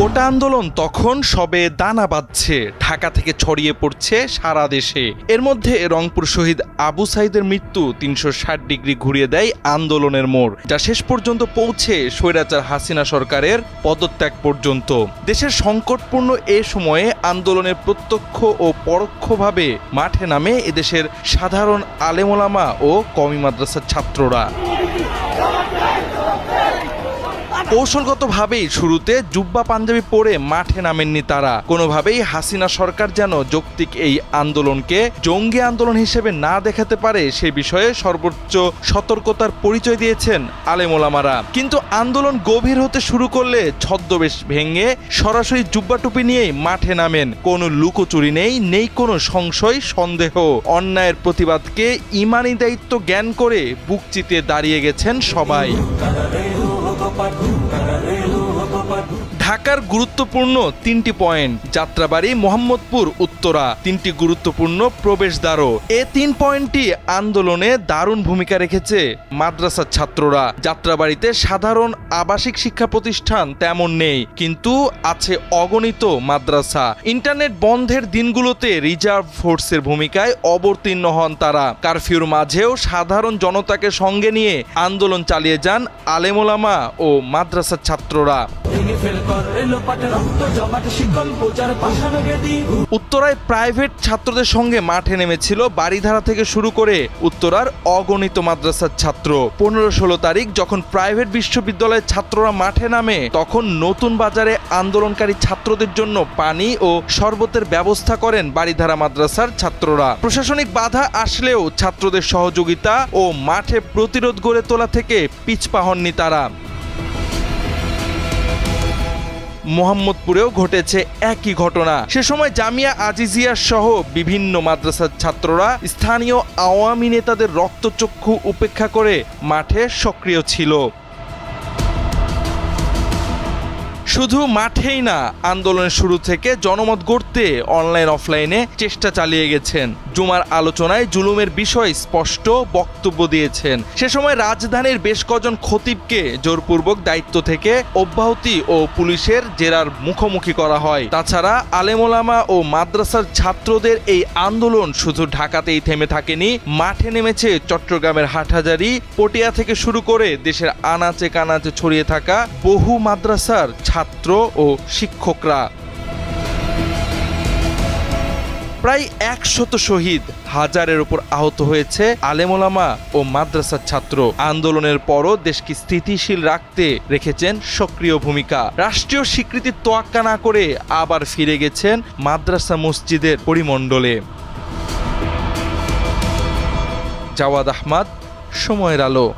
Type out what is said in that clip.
কোটা আন্দোলন তখন সবে দানা বাঁধছে, ঢাকা থেকে ছড়িয়ে পড়ছে সারা দেশে। এর মধ্যে রংপুর শহীদ আবু সাইদের মৃত্যু ৩৬০ ডিগ্রি ঘুরিয়ে দেয় আন্দোলনের মোড়, যা শেষ পর্যন্ত পৌঁছে স্বৈরাচার হাসিনা সরকারের পদত্যাগ পর্যন্ত। দেশের সংকটপূর্ণ এ সময়ে আন্দোলনের প্রত্যক্ষ ও পরোক্ষভাবে মাঠে নামে এদেশের সাধারণ আলেমোলামা ও কওমি মাদ্রাসার ছাত্ররা। কৌশলগতভাবেই শুরুতে জুব্বা পাঞ্জাবি পরে মাঠে নামেননি তারা। কোনোভাবেই হাসিনা সরকার যেন যৌক্তিক এই আন্দোলনকে জঙ্গি আন্দোলন হিসেবে না দেখাতে পারে সে বিষয়ে সর্বোচ্চ সতর্কতার পরিচয় দিয়েছেন আলেমোলামারা। কিন্তু আন্দোলন গভীর হতে শুরু করলে ছদ্মবেশ ভেঙে সরাসরি জুব্বা টুপি নিয়েই মাঠে নামেন। কোনো লুকোচুরি নেই কোনো সংশয় সন্দেহ। অন্যায়ের প্রতিবাদকে ইমানি দায়িত্ব জ্ঞান করে বুক চিতিয়ে দাঁড়িয়ে গেছেন সবাই। ঢাকার গুরুত্বপূর্ণ ৩টি পয়েন্ট, যাত্রাবাড়ি, মোহাম্মদপুর, উত্তরা, ৩টি গুরুত্বপূর্ণ প্রবেশদ্বারও। এ ৩ পয়েন্টই আন্দোলনে দারুণ ভূমিকা রেখেছে মাদ্রাসার ছাত্ররা। যাত্রাবাড়িতে সাধারণ আবাসিক শিক্ষা প্রতিষ্ঠান তেমন নেই, কিন্তু আছে অগণিত মাদ্রাসা। ইন্টারনেট বন্ধের দিনগুলোতে রিজার্ভ ফোর্সের ভূমিকায় অবতীর্ণ হন তারা। কারফিউর মাঝেও সাধারণ জনতাকে সঙ্গে নিয়ে আন্দোলন চালিয়ে যান আলেমোলামা ও মাদ্রাসার ছাত্ররা। উত্তরায় প্রাইভেট ছাত্রদের সঙ্গে মাঠে নেমেছিল বাড়িধারা থেকে শুরু করে উত্তরার অগণিত মাদ্রাসার ছাত্র। ১৫-১৬ তারিখ যখন প্রাইভেট বিশ্ববিদ্যালয়ের ছাত্ররা মাঠে নামে, তখন নতুন বাজারে আন্দোলনকারী ছাত্রদের জন্য পানি ও শরবতের ব্যবস্থা করেন বাড়িধারা মাদ্রাসার ছাত্ররা। প্রশাসনিক বাধা আসলেও ছাত্রদের সহযোগিতা ও মাঠে প্রতিরোধ গড়ে তোলা থেকে পিছপা হননি তারা। মোহাম্মদপুরেও ঘটেছে একই ঘটনা। সে সময় জামিয়া আজিজিয়া সহ বিভিন্ন মাদ্রাসার ছাত্ররা স্থানীয় আওয়ামী নেতাদের রক্তচক্ষু উপেক্ষা করে মাঠে সক্রিয় ছিল। শুধু মাঠেই না, আন্দোলনের শুরু থেকে জনমত গড়তে অনলাইন অফলাইনে চেষ্টা চালিয়ে গেছেন। জুমার আলোচনায় জুলুমের বিষয় স্পষ্ট বক্তব্য দিয়েছেন। সে সময় রাজধানীর বেশ কজন খতিবকে জোরপূর্বক দায়িত্ব থেকে অব্যাহতি ও পুলিশের জেরার মুখোমুখি করা হয়। তাছাড়া আলেমোলামা ও মাদ্রাসার ছাত্রদের এই আন্দোলন শুধু ঢাকাতেই থেমে থাকেনি, মাঠে নেমেছে চট্টগ্রামের হাটহাজারী, পটিয়া থেকে শুরু করে দেশের আনাচে কানাচে ছড়িয়ে থাকা বহু মাদ্রাসার ছাত্র ও শিক্ষকরা। প্রায় ১০০ শহীদ, হাজারের উপর আহত হয়েছে আলেমোলামা ও মাদ্রাসার ছাত্র। আন্দোলনের পরও দেশকে স্থিতিশীল রাখতে রেখেছেন সক্রিয় ভূমিকা। রাষ্ট্রীয় স্বীকৃতির তোয়াক্কা না করে আবার ফিরে গেছেন মাদ্রাসা মসজিদের পরিমণ্ডলে। জাওয়াদ আহমদ, সময়ের আলো।